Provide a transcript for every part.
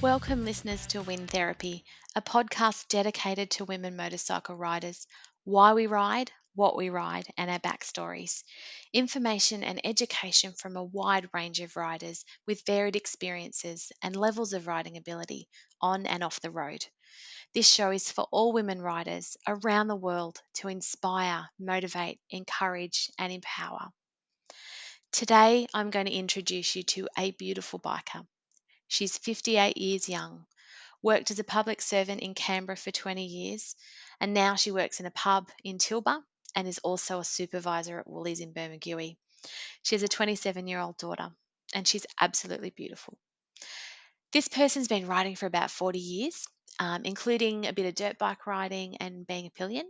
Welcome, listeners, to Win Therapy, a podcast dedicated to women motorcycle riders, why we ride, what we ride, and our backstories. Information and education from a wide range of riders with varied experiences and levels of riding ability on and off the road. This show is for all women riders around the world to inspire, motivate, encourage, and empower. Today, I'm going to introduce you to a beautiful biker. She's 58 years young, worked as a public servant in Canberra for 20 years, and now she works in a pub in Tilba and is also a supervisor at Woolies in Bermagui. She has a 27-year-old daughter, and she's absolutely beautiful. This person's been riding for about 40 years, including a bit of dirt bike riding and being a pillion.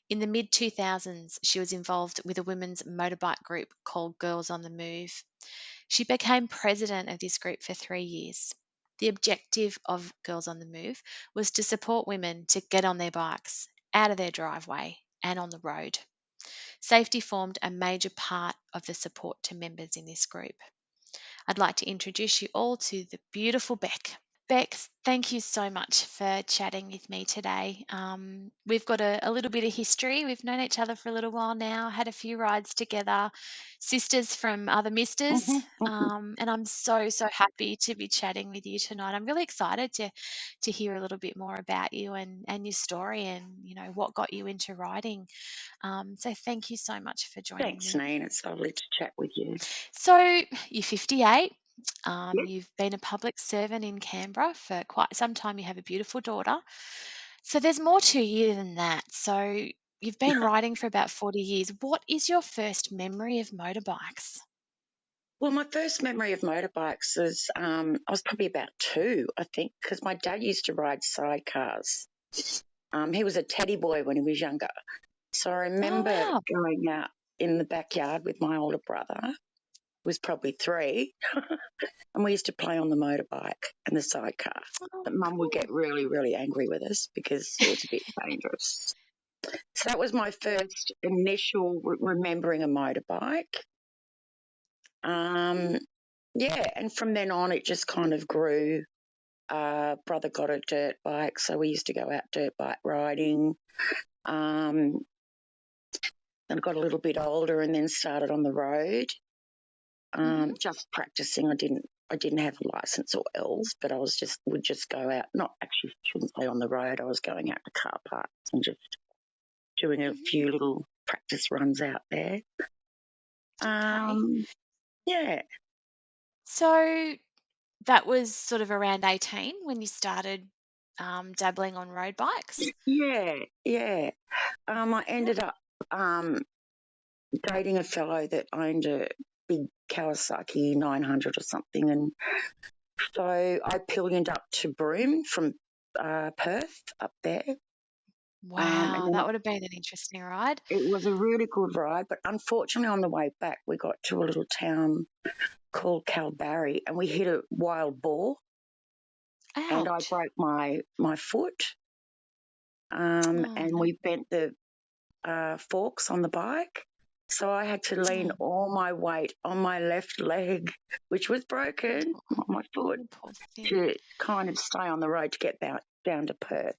In the mid 2000s, she was involved with a women's motorbike group called Girls on the Move. She became president of this group for 3 years. The objective of Girls on the Move was to support women to get on their bikes, out of their driveway, and on the road. Safety formed a major part of the support to members in this group. I'd like to introduce you all to the beautiful Bec. Bec, thank you so much for chatting with me today. We've got a little bit of history. We've known each other for a little while now, had a few rides together, sisters from other misters. Mhm, mhm. And I'm so happy to be chatting with you tonight. I'm really excited to hear a little bit more about you and your story and, what got you into riding. So thank you so much for joining Thanks, me. Neen. It's lovely to chat with you. So you're 58. Yep. You've been a public servant in Canberra for quite some time. You have a beautiful daughter. So there's more to you than that. So you've been riding for about 40 years. What is your first memory of motorbikes? Well, my first memory of motorbikes is I was probably about 2, I think, because my dad used to ride sidecars. He was a teddy boy when he was younger. So I Oh, remember wow. going out in the backyard with my older brother, who was probably 3, and we used to play on the motorbike and the sidecar. Oh, But Mum would cool. get really, really angry with us because it was a bit dangerous. So that was my first initial remembering a motorbike. Um, yeah, and from then on, it just kind of grew. Brother got a dirt bike, so we used to go out dirt bike riding. And I got a little bit older, and then started on the road, Hmm. just practicing. I didn't have a license or else, but I would just go out. Not actually, shouldn't say on the road. I was going out to car parks and just doing a few little practice runs out there. Okay. Yeah. So that was sort of around 18 when you started dabbling on road bikes? Yeah, yeah. I ended up dating a fellow that owned a big Kawasaki 900 or something, and so I pillioned up to Broome from Perth up there, and Wow, then that would have been an interesting ride. it was a really good ride. But unfortunately, on the way back, we got to a little town called Canberra, and we hit a wild boar, and I Ouch. broke my foot, Oh, and no. we bent the forks on the bike. So I had to lean Oh, all my weight on my left leg, which was broken, not my foot, you poor thing. to kind of stay on the road to get down to Perth.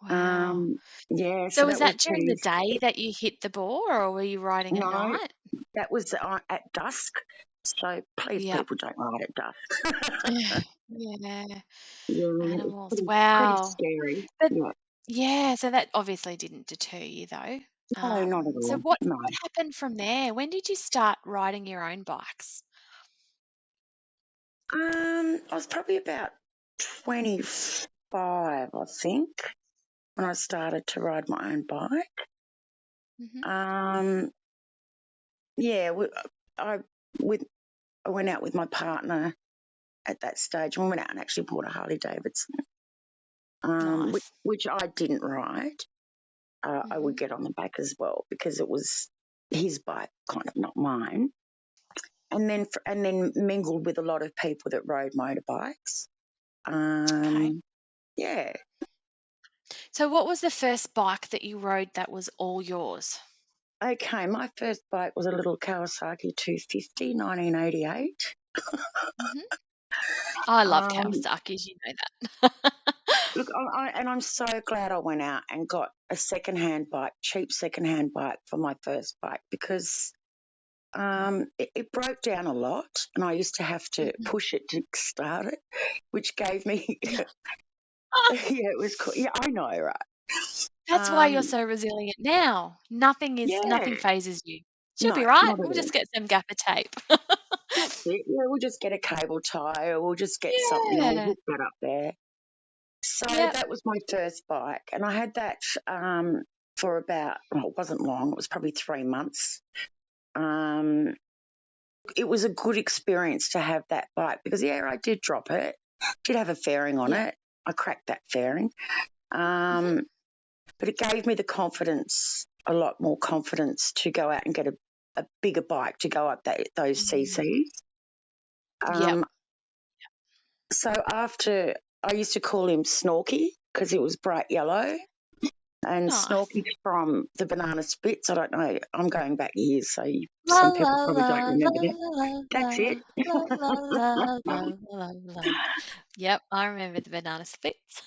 Wow. Um, yeah, So so was that was that during pretty. the day that you hit the ball, or were you riding at No, night? that was at dusk. So please, Yep. people, don't ride at dusk. Yeah, Yeah, it's animals. pretty Wow. scary. But Yeah, yeah, so that obviously didn't deter you though. no, not at So all. what No, happened from there? When did you start riding your own bikes? I was probably about 25, I think, when I started to ride my own bike. Hmm. Um, yeah, I with I went out with my partner at that stage, and we went out and actually bought a Harley Davidson, Nice. which I didn't ride. I would Hmm. get on the back as well because it was his bike, kind of not mine. And then mingled with a lot of people that rode motorbikes. Okay. Um, yeah. So what was the first bike that you rode that was all yours? Okay, my first bike was a little Kawasaki 250, 1988. Hmm. I love Um, Kawasaki's, you know that. Look, I'm so glad I went out and got a secondhand bike, cheap secondhand bike for my first bike because it broke down a lot, and I used to have to Mhm. push it to start it, which gave me yeah, it was cool. Yeah, I know, right? That's why you're Um, so resilient now. Nothing yeah, phases you. She'll no, be right. not at We'll all. just get some gaffer tape. That's it. Yeah, we'll just get a cable tie, or we'll just get something, or we'll Yeah. hook that up there. So Yep. that was my first bike, and I had that for about, well, it wasn't long, it was probably 3 months. Um, it was a good experience to have that bike because, yeah, I did drop it, did have a fairing on Yep. it. I cracked that fairing. Mhm. Um, but it gave me the confidence, a lot more confidence to go out and get a bigger bike to go up those Mm. CCs. Yep. Um, so after, I used to call him Snorky because it was bright yellow. And Nice. Snorky from the Banana Splits. I don't know. I'm going back years, so La some la people probably la don't la remember that. la la That's it. la la la la la la. Yep, I remember the banana splits.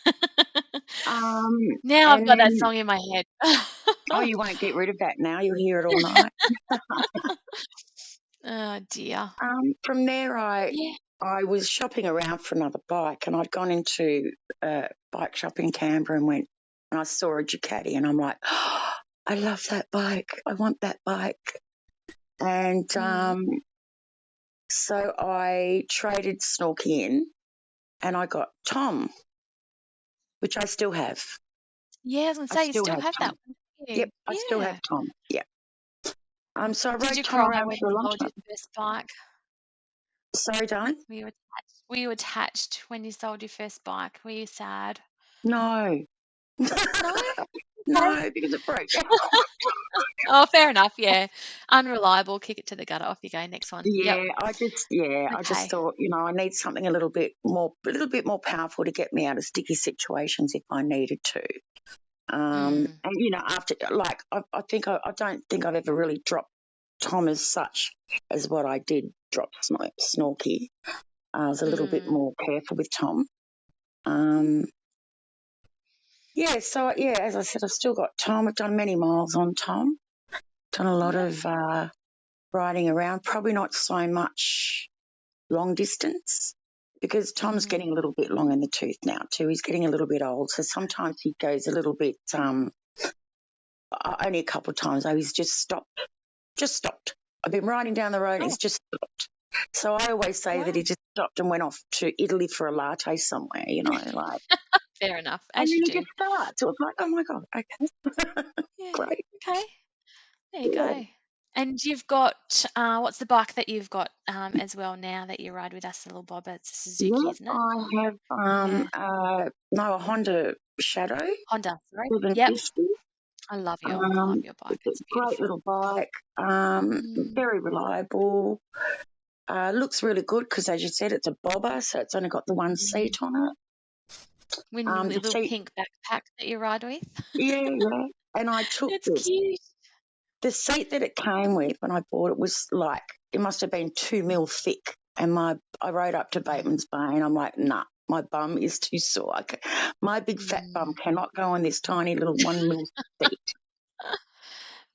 Um, Now I've and got that then, song in my head. oh, you won't get rid of that now. You'll hear it all night. Oh dear. From there, Yeah. I was shopping around for another bike, and I'd gone into a bike shop in Canberra and I saw a Ducati, and I'm like, oh, I love that bike. I want that bike. And Mm. so I traded Snorky in, and I got Tom, which I still have. Yeah, I was gonna I say you still still have have that Tom. one, don't Yep, you? I still have Yeah. Tom. Yeah. So I Did rode you Tom cry around when for you a long sold time. your first bike? Sorry, darling. Were you attached when you sold your first bike? Were you sad? No, No? Okay. no, because it broke. Oh, fair enough, yeah. Unreliable, kick it to the gutter, off you go, next one. Yep. I just Okay. thought, I need something a little bit more powerful to get me out of sticky situations if I needed to. Mm. And after, like, I don't think I've ever really dropped Tom as such as what I did drop Snorky. I was a little bit Mm. more careful with Tom. Um, yeah, so yeah, as I said, I've still got Tom. I've done many miles on Tom. Done a lot Yep. of riding around. Probably not so much long distance because Tom's Mhm. getting a little bit long in the tooth now too. He's getting a little bit old, so sometimes he goes a little bit. Only a couple of times though, he's just stopped. Just stopped. I've been riding down the road, and Oh, he's just stopped. So I always say that wow. he just stopped and went off to Italy for a latte somewhere, like, Fair enough, and as then you he do. just starts. So it's like, oh my god, okay, Yeah. great, Okay. There you yeah. go. And you've got, what's the bike that you've got, as well now that you ride with us, the little bobber? It's a Suzuki, Yep, isn't it? I have Yeah. no, a Honda Shadow Honda, sorry. Yep. 750. I love your bike. It's a It's great beautiful. little bike, Mm. very reliable. Looks really good because, as you said, it's a bobber, so it's only got the one Mhm. seat on it. When the The little seat, pink backpack that you ride with. yeah, yeah. And I took It's cute. the seat that it came with when I bought it was like, it must have been 2 mil thick. And I rode up to Mm. Bateman's Bay and I'm like, nah, my bum is too sore. My big fat bum Mm. cannot go on this tiny little 1 mil seat.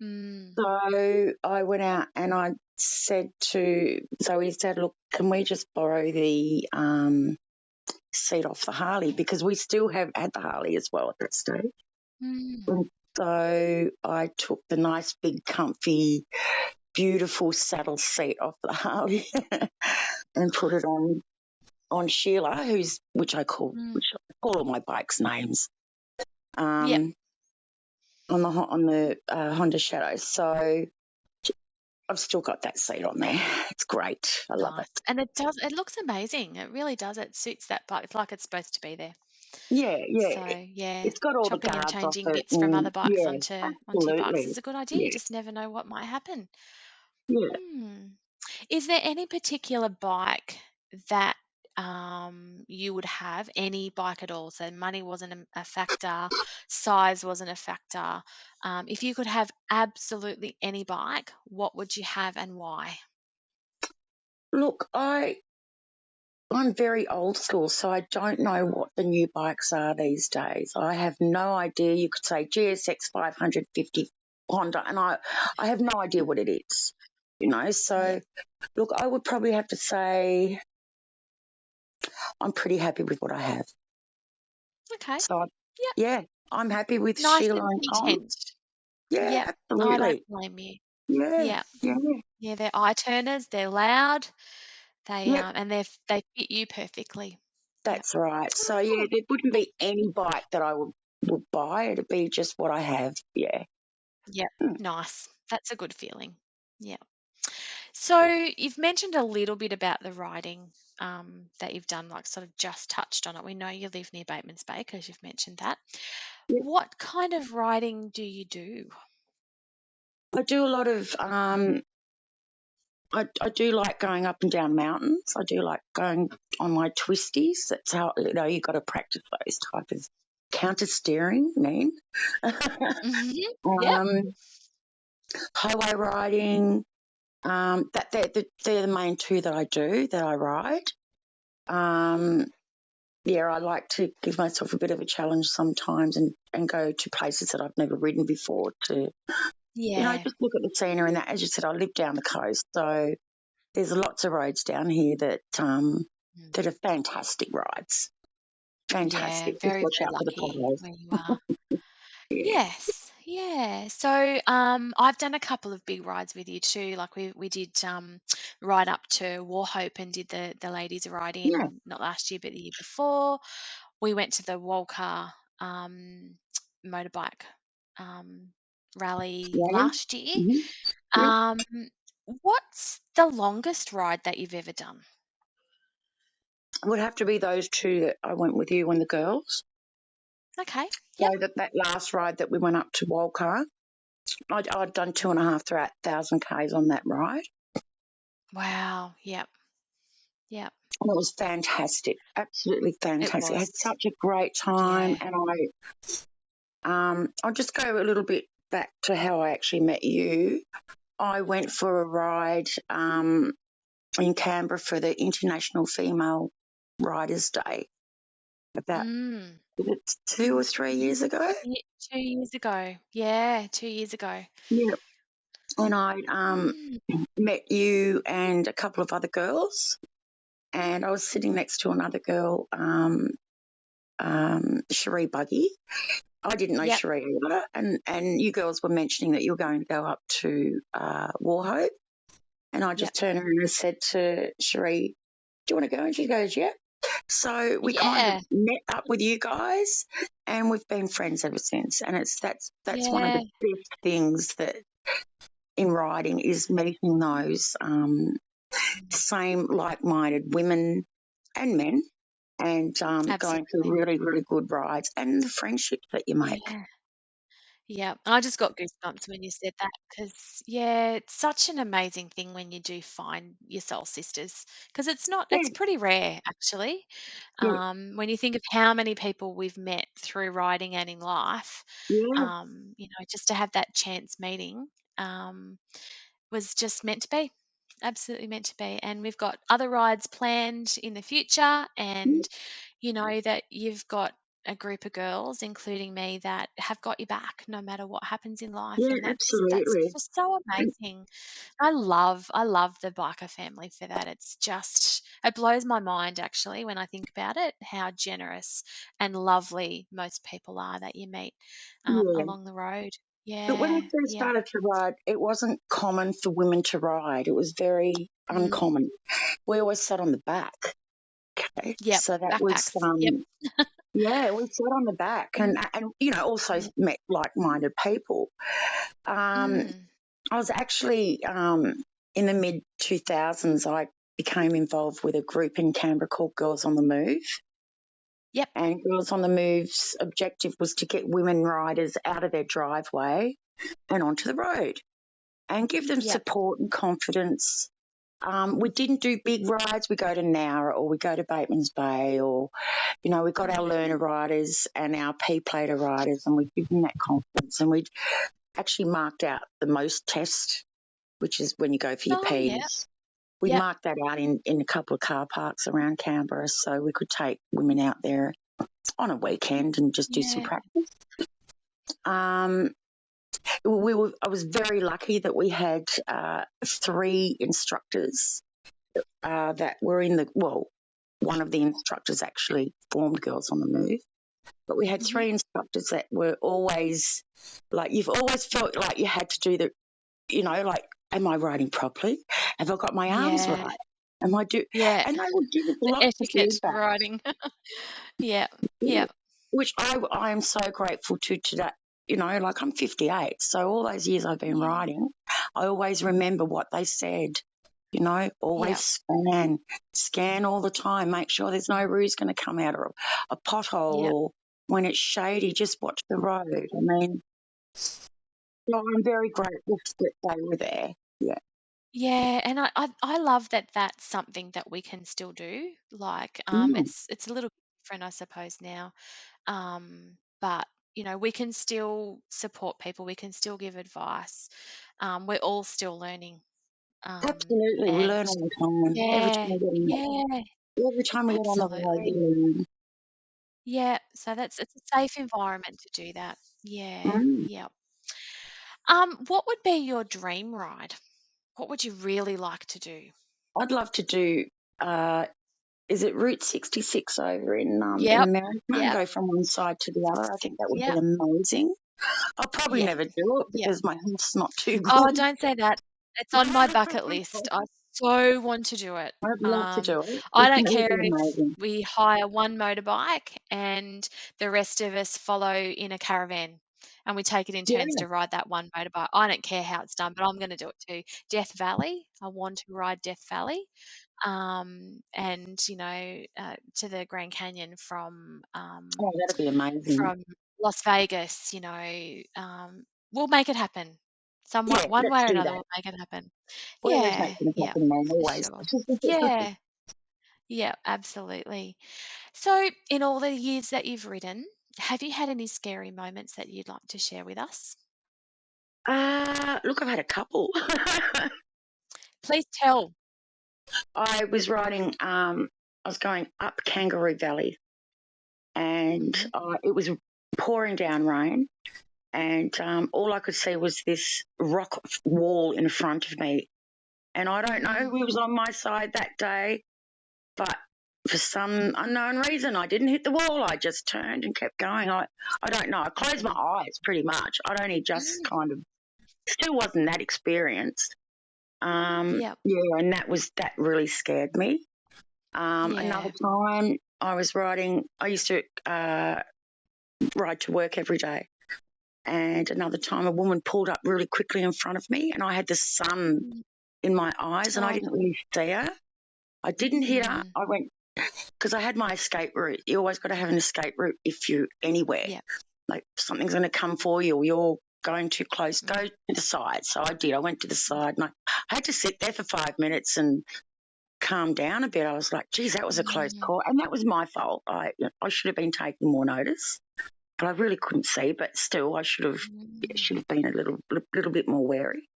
Mm. So I went out and I said to Zoe's dad, look, can we just borrow the seat off the Harley? Because we still have had the Harley as well at that stage. Mm. And so I took the nice, big, comfy, beautiful saddle seat off the Harley and put it on Sheila, Mm. which I call all my bikes names, Yep. on the Honda Shadow. So I've still got that seat on there. It's great. I love Nice. it. And it looks amazing. It really does. It suits that bike. It's like it's supposed to be there. Yeah, yeah. So, yeah, It's got all the chopping and guards off changing it, bits from and other bikes yeah, onto your bikes absolutely. is a good idea. You Yeah, just never know what might happen. yeah. Hmm. Is there any particular bike that you would have? Any bike at all? So money wasn't a factor, size wasn't a factor. If you could have absolutely any bike, what would you have and why? Look, I'm very old school, so I don't know what the new bikes are these days. I have no idea. You could say GSX 550 Honda, and I have no idea what it is, you know. Yeah. So, look, I would probably have to say I'm pretty happy with what I have. Okay. So, Yep. yeah, I'm happy with Nice Sheila and and Tom. content. Yeah, Yep. I don't absolutely. blame you. Yeah, Yeah. yeah, Yeah, they're eye turners, they're loud, yep, and they fit you perfectly. Yep. that's right. So, yeah, Oh, there wouldn't yep. be any bike that I would buy. It'd be just what I have. Yeah. Yep. Mm. Nice. That's a good feeling. Yeah. So you've mentioned a little bit about the riding that you've done, like sort of just touched on it. We know you live near Bateman's Bay because you've mentioned that. What kind of riding do you do? I do a lot of I do like going up and down mountains. I do like going on my twisties. That's how you got to practice those type of counter steering, mean. Hmm. Yep. um, highway riding. That they're the main two that I do that I ride. Um, yeah, I like to give myself a bit of a challenge sometimes and go to places that I've never ridden before to Yeah. just look at the scenery and that. As you said, I live down the coast, so there's lots of roads down here Mm. that are fantastic rides. Yeah. Fantastic. Just Very, watch very out for the lucky potholes. where you are. Yeah. Yes, yeah. So I've done a couple of big rides with you too. Like we did ride up to Warhope and did the ladies ride Yeah. in not last year but the year before. We went to the Walker um, motorbike um, rally Wagon. last year. Mm-hmm. Yeah. Um, what's the longest ride that you've ever done? It would have to be those two that I went with you and the girls. Okay. So Yep. that last ride that we went up to Walcar, I'd done 2,500 Ks on that ride. Wow. Yep. Yep. And it was fantastic. Absolutely It fantastic. I had was. such a great time. Yeah. And I'll just go a little bit back to how I actually met you. I went for a ride in Canberra for the International Female Riders Day about Mm. 2 or 3 years ago. Ye 2 years ago. Yeah, 2 years ago. Yeah. And I Mm. met you and a couple of other girls, and I was sitting next to another girl, Cherie Buggy. I didn't know Yep, Cherie either, and you girls were mentioning that you were going to go up to Warhope, and I just yep. turned around and said to Cherie, "Do you want to go?" And she goes, "Yeah." So we kind of Yeah, met up with you guys, and we've been friends ever since. And that's one of the yeah. best things that in riding is meeting those same like-minded women and men, and going through Absolutely. really really good rides and the friendships that you make. Yeah, yeah. I just got goosebumps when you said that because, yeah, it's such an amazing thing when you do find your soul sisters because Yeah, it's pretty rare actually. yeah, When you think of how many people we've met through riding and in life, yeah, just to have that chance meeting, um, was just meant to be. Absolutely meant to be. And we've got other rides planned in the future. yeah, And you know that you've got a group of girls, including me, that have got your back no matter what happens in life. yeah, And that's absolutely. just so And amazing. I love the biker family for that. It's just it blows my mind actually when I think about it, how generous and lovely most people are that you meet yeah, along the road. but when I Yeah, first yeah, started to ride, it wasn't common for women to ride. It was very mm, uncommon. We always sat on the back. Okay, yep, so that was backpacks. Yep. yeah, we sat on the back Mm, and also yeah. met like-minded people. Um, Mm, I was actually in the mid 2000s. I became involved with a group in Canberra called Girls on the Move. yep, And Girls on the Move's objective was to get women riders out of their driveway and onto the road and give them yep. support and confidence. We didn't do big rides. We go to Nowra or we go to Bateman's Bay or, we got our Mm. learner riders and our P-plater riders and we give them that confidence. And we actually marked out the most test, which is when you go for your Oh, yeah. Ps. We Yep. marked that out in a couple of car parks around Canberra so we could take women out there on a weekend and just do some Yeah. practice. I was very lucky that we had 3 instructors that were one of the instructors actually formed Girls on the Move, but we had Hmm. 3 instructors that were always like, you've always felt like you had to do like, am I writing properly? Have I got my arms Yeah. right? Am I do? Yeah. And they would give us The lots of etiquette feedback, writing. Yeah. Yeah. which I am so grateful to today. Like, I'm 58, so all those years I've been Yeah. writing, I always remember what they said. Yeah. Always scan all the time. Make sure there's no ruse going to come out, or a pothole, Yeah. or when it's shady, just watch the road. I mean, so I'm very grateful that they were there. Yeah. Yeah, and I love that that's something that we can still do. Like, Mm, it's a little bit different, I suppose, now. But we can still support people. We can still give advice. We're all still learning. absolutely. We And learn all the time. yeah, yeah, Every time we get on the road, absolutely. we learn. Yeah, so it's a safe environment to do that. Yeah, Mm. yeah. What would be your dream ride? What would you really like to do? I'd love to do. Is it Route 66 over in Yep, America, and yep, go from one side to the other? I 66. think that would be Yep, amazing. I'll probably yep, never do it yep. because my health's not too Oh, good. don't say that. It's on my bucket list. I so want to do it. I'd love to do it. I It don't would care be if amazing. we hire one motorbike and the rest of us follow in a caravan and we take it in turns Yeah. to ride that one motorbike. I don't care how it's done, but I'm going to do it too. Death Valley. I want to ride Death Valley. And to the Grand Canyon Oh, that'd be amazing. from Las Vegas, we'll make it happen. Yeah, One let's way or do another, that. we'll make it happen. We always make Yeah, things yeah, happen, man, for always. sure. Yeah, yeah, absolutely. So, in all the years that you've written, have you had any scary moments that you'd like to share with us? Look, I've had a couple. Please tell. I was riding, I was going up Kangaroo Valley, and Mhm. it was pouring down rain, and all I could see was this rock wall in front of me. And I don't know Mm, who was on my side that day, but for some unknown reason, I didn't hit the wall. I just turned and kept going. I don't know. I closed my mm, eyes pretty much. I'd only just mm. kind of, still wasn't that experienced. Yep, Yeah, and that really scared me. Another yeah. time I was riding, I used to ride to work every day. And another time a woman pulled up really quickly in front of me, and I had the sun Mm. in my eyes and I Oh, didn't really see her. I didn't hit her. mm, I went, because I had my escape route. You always got to have an escape route if you're anywhere. yep. Like, something's going to come for you, or you're going too close, go Mm, to the side. So I did. I went to the side, and I had to sit there for 5 minutes and calm down a bit. I was like, geez, that was a close mm, call. And that was my fault. I should have been taking more notice, but I really couldn't see. But still, I mm. should have been a little bit more wary.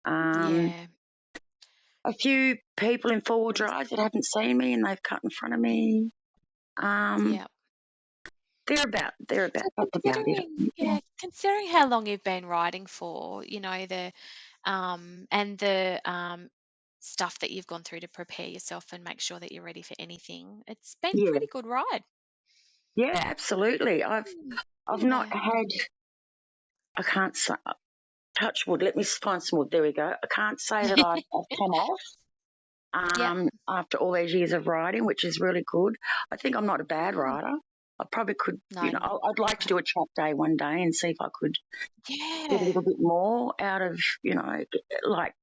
Um, Yeah. a few people in four-wheel Pretty drive that scary. haven't seen me and they've cut in front of me. Um, Yep. they're about So that's about it. considering how long you've been writing for, and the stuff that you've gone through to prepare yourself and make sure that you're ready for anything, it's been a Yeah, pretty good ride. yeah, absolutely. Mm, I've not yeah. had. I can't say, touch wood. Let me find some wood. There we go. I can't say that I've come off Yep. after all these years of riding, which is really good. I think I'm not a bad Mm. rider. I probably could, No, you're I'd like to not. do a track day one day and see if I could get a Yeah. little bit more out of, like,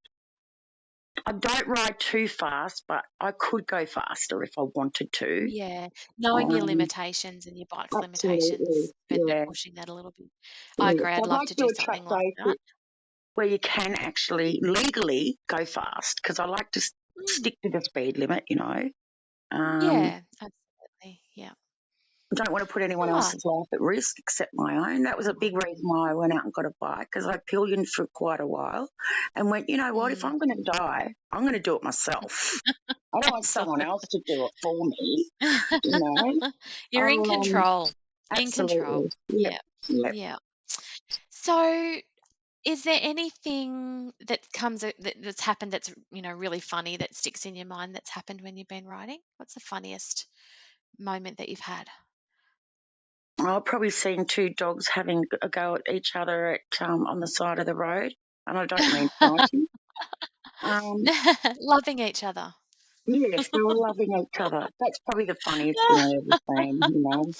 I don't ride too fast, but I could go faster if I wanted to. Yeah. Knowing your Um, limitations and your bike's absolutely, limitations, but yeah, pushing that a little bit. I yeah. agree. So I'd I'd love like to to do do a track something like day that. where you can actually legally go fast, because I like to Mm. stick to the speed limit. Um, Yeah, absolutely. Yeah. I don't want to put anyone Ah, else's life at risk except my own. That was a big reason why I went out and got a bike, because I pillioned for quite a while and went, you know what, if mm. I'm going to die, I'm going to do it myself. I don't want someone else Absolutely. to do it for me, you know. You're in Um, control. In control. Absolutely. Yep. Yeah. Yep. Yeah. So, is there anything that that's happened that's, really funny that sticks in your mind that's happened when you've been riding? What's the funniest moment that you've had? I've probably seen two dogs having a go at each other on the side of the road, and I don't mean fighting. Um, Loving each other. yes, they were loving each other. That's probably the funniest thing I've ever seen, you know.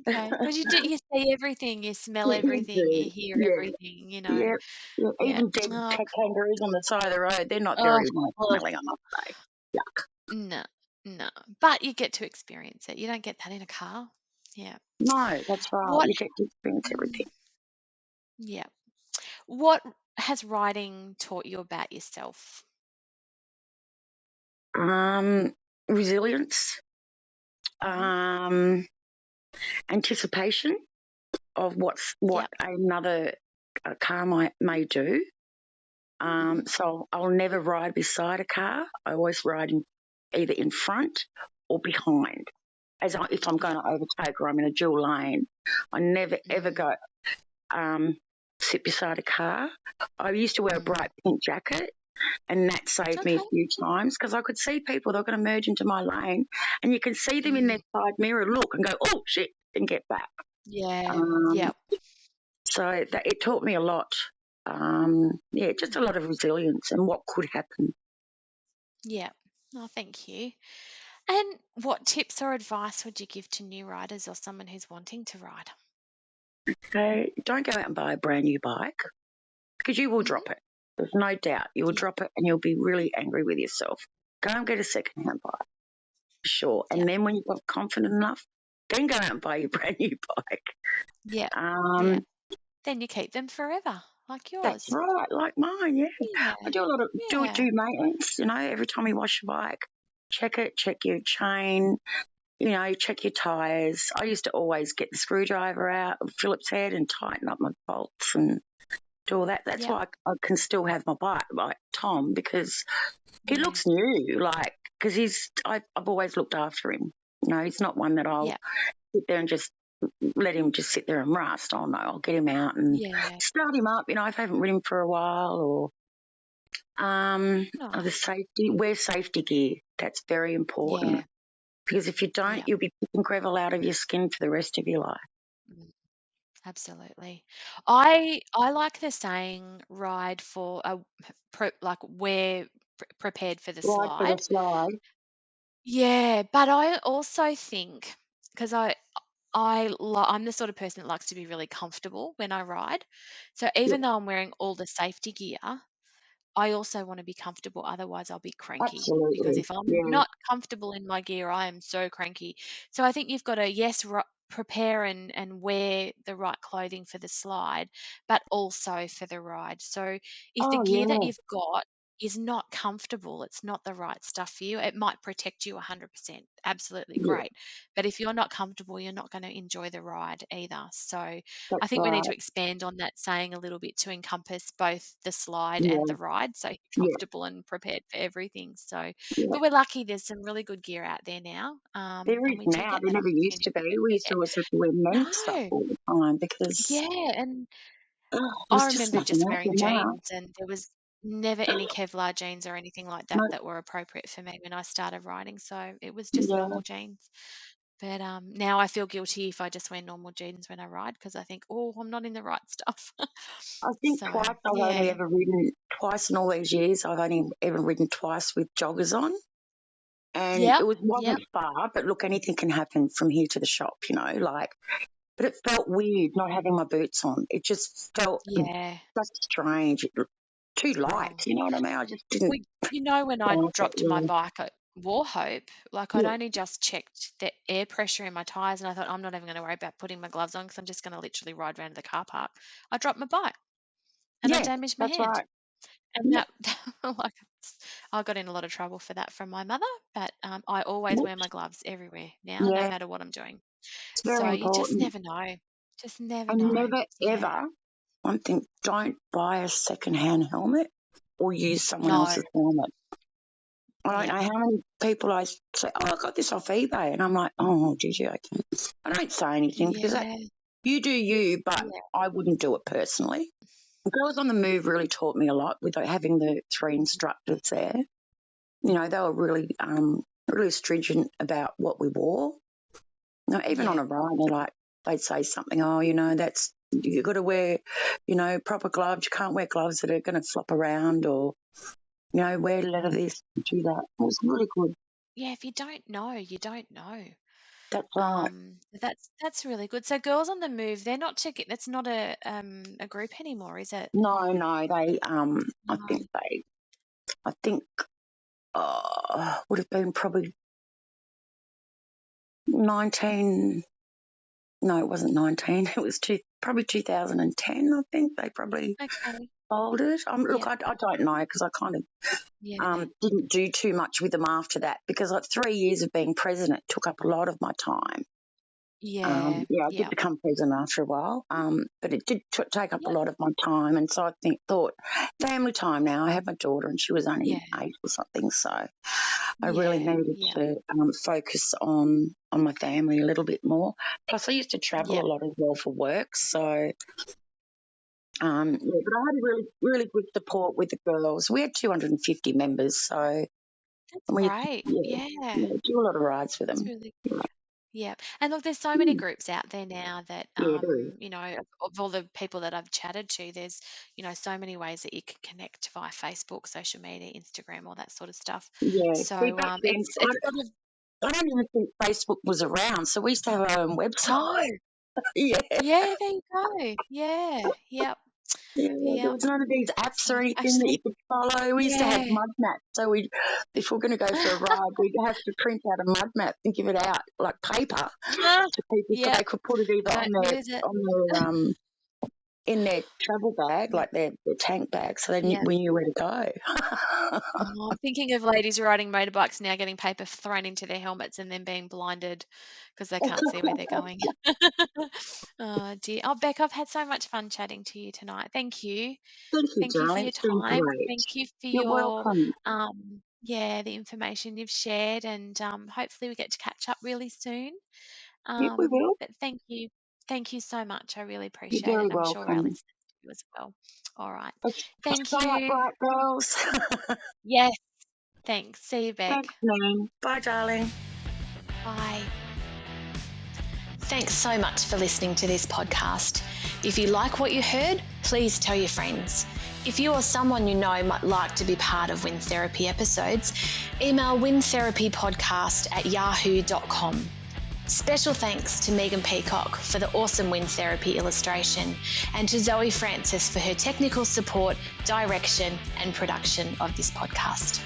Okay, because you see everything, you smell You everything, you do. hear Yeah. everything. Yeah. Yeah. Yeah. Even dead Oh, kangaroos on the side of the road, they're not oh, very nice oh, smelling, I must say. Yuck. no, no. But you get to experience it. You don't get that in a car. Yeah. No, that's right. What You get to experience mm, everything. yeah. What has writing taught you about yourself? Um, Resilience, Mhm. um, anticipation of what Yep. another car may do. Mhm. So I'll never ride beside a car. I always ride either in front or behind. If I'm going Yep. to overtake or I'm in a dual lane, I never ever Mm. go um, sit beside a car. I used to wear a Mm. bright pink jacket, and that saved me a Okay. few times because I could see people, they're going to merge into my lane, and you can see them in their Mm. side mirror, look and go, oh shit, and get back. Yeah. Um, Yep. so it taught me a lot. Yeah, just a lot of resilience and what could happen. Yep. Oh, thank you. And what tips or advice would you give to new riders or someone who's wanting to ride? So don't go out and buy a brand new bike because you will Mhm. drop it. There's no doubt. You will Yep. drop it and you'll be really angry with yourself. Go and get a second-hand bike, for sure. And Yep. then when you've got confident enough, then go out and buy your brand new bike. Yep. Um, Yep. Then you keep them forever, like that's yours. right, like mine, yeah. Yeah. I do a lot of do Yeah. maintenance, every time you wash your bike, check it, check your chain, check your tyres. I used to always get the screwdriver out of Phillips head and tighten up my bolts and do all that. That's Yep. why I can still have my bike, like Tom, because he Yeah. looks new, because I've always looked after him. He's not one that I'll Yep. sit there and just let him just sit there and rust. Oh no, I'll get him out and Yeah. start him up. If I haven't ridden him for a while, or Oh, wear safety gear. That's very important yeah. because if you don't, Yep. you'll be picking gravel out of your skin for the rest of your life. Mm, absolutely. I like the saying ride for a like we're prepared for the Ride for the slide. slide. Yeah, but I also think because I'm the sort of person that likes to be really comfortable when I ride. So Yeah, even though I'm wearing all the safety gear, I also want to be comfortable, otherwise I'll be cranky. Because absolutely. if I'm Yeah, not comfortable in my gear, I am so cranky. So I think you've got to, yes, prepare and wear the right clothing for the slide, but also for the ride. So if the oh gear that yeah, you've got is not comfortable, it's not the right stuff for you, it might protect you 100%. Absolutely yeah, great. But if you're not comfortable, you're not going to enjoy the ride either. So I that's think we need to right. expand on that saying a little bit to encompass both the slide and Yeah, the ride, so you're yeah, comfortable and prepared for everything. So, yeah. but we're lucky there's some really good gear out there now, There and is we do now. get There that never used opportunity to be. to We used to wear. always have to wear men's stuff No, all the time because yeah, and there's I just remember nothing just out there wearing now. jeans, and there was never any Kevlar jeans or anything like that No, that were appropriate for me when I started riding. So it was just yeah. normal jeans. But now I feel guilty if I just wear normal jeans when I ride because I think, oh, I'm not in the right stuff. I think So twice I've only yeah, ever ridden twice in all these years. I've only ever ridden twice with joggers on, and it yep, wasn't yep, far. But look, anything can happen from here to the shop, like. But it felt weird not having my boots on. It just felt yeah. just strange. Too light, Oh, you know what I mean? I just didn't we when I like it dropped my really. bike at Warhope, like, I'd Yeah, only just checked the air pressure in my tyres, and I thought, "I'm not even gonna worry about putting my gloves on because 'cause I'm just gonna literally ride around to the car park." I dropped my bike, and I yeah, damaged my that's hand, right. and Yep, that like, I got in a lot of trouble for that from my mother, but, I always yep, wear my gloves everywhere now, no yeah, matter what I'm doing. It's very So you just important. never know. Just never And know. never, Yeah. ever, one thing, don't buy a second-hand helmet or use someone No. else's helmet. I don't Yeah. know how many people I say, oh, I got this off eBay. And I'm like, oh, did you? Okay. I don't say anything because Yeah. you do you, but Yeah. I wouldn't do it personally. Girls on the Move really taught me a lot with having the 3 instructors there. You know, they were really, really stringent about what we wore. You know, even on Yeah. a ride, they'd say something, oh, you know, you've got to wear, you know, proper gloves. You can't wear gloves that are going to flop around, or, you know, wear leather this, do that. It was really good. Yeah, if you don't know, you don't know. That's right. That's really good. So Girls on the Move, they're not to get, that's not a group anymore, is it? No, they, No. I think, would have been probably 19, no, it wasn't 19, it was probably 2010, I think. They probably Okay. folded. Look, Yeah. I don't know because I kind of Yeah. didn't do too much with them after that because 3 years of being president took up a lot of my time. Yeah. Yeah, I did Yeah. become president after a while, but it did take up a Yep. lot of my time. And so I thought, family time now. I had my daughter and she was only Yeah. 8 or something. So I really Yeah. needed Yeah. to focus on my family a little bit more. Plus, I used to travel Yeah. a lot as well for work. So, but I had a really, really good support with the girls. We had 250 members. So That's we, great. yeah, Yeah. yeah, do a lot of rides for That's them. really Yeah, good. Yeah. And look, there's so many groups out there now that, yeah, there is. you know, of all the people that I've chatted to, there's, you know, so many ways that you can connect via Facebook, social media, Instagram, all that sort of stuff. Yeah. See, So back then, it's sort of, I don't even think Facebook was around, so we used to have our own website. no. Yeah, Yeah, there you go. Yeah. Yep. yeah. There Yep. was none of these apps So or anything that you actually, could follow. We used to have yeah. mud maps, so if we're going to go for a ride, we'd have to print out a mud map and give it out like paper Ah, to people so yep. they could put it either Don't lose it. on their in their travel bag, Yeah. like their tank bag, so Yeah. we knew where to go. Oh, I'm thinking of ladies riding motorbikes now getting paper thrown into their helmets and then being blinded because they can't see where they're going. Oh, dear. Oh, Beck, I've had so much fun chatting to you tonight. Thank you. Thank you, Thank you for darling. your It's been time. great. Thank you for You're your, welcome. yeah, the information you've shared, and hopefully we get to catch up really soon. Yeah, we will. But thank you. Thank you so much. I really You're appreciate it, very and I'm sure our welcome. listeners do as well. All right. Let's Thank stay you. upright, girls. Yes. Thanks. See you, Thanks, Beck. man. Bye, darling. Bye. Thanks so much for listening to this podcast. If you like what you heard, please tell your friends. If you or someone you know might like to be part of Wind Therapy episodes, email windtherapypodcast@yahoo.com. Special thanks to Megan Peacock for the awesome Wind Therapy illustration, and to Zoe Francis for her technical support, direction, and production of this podcast.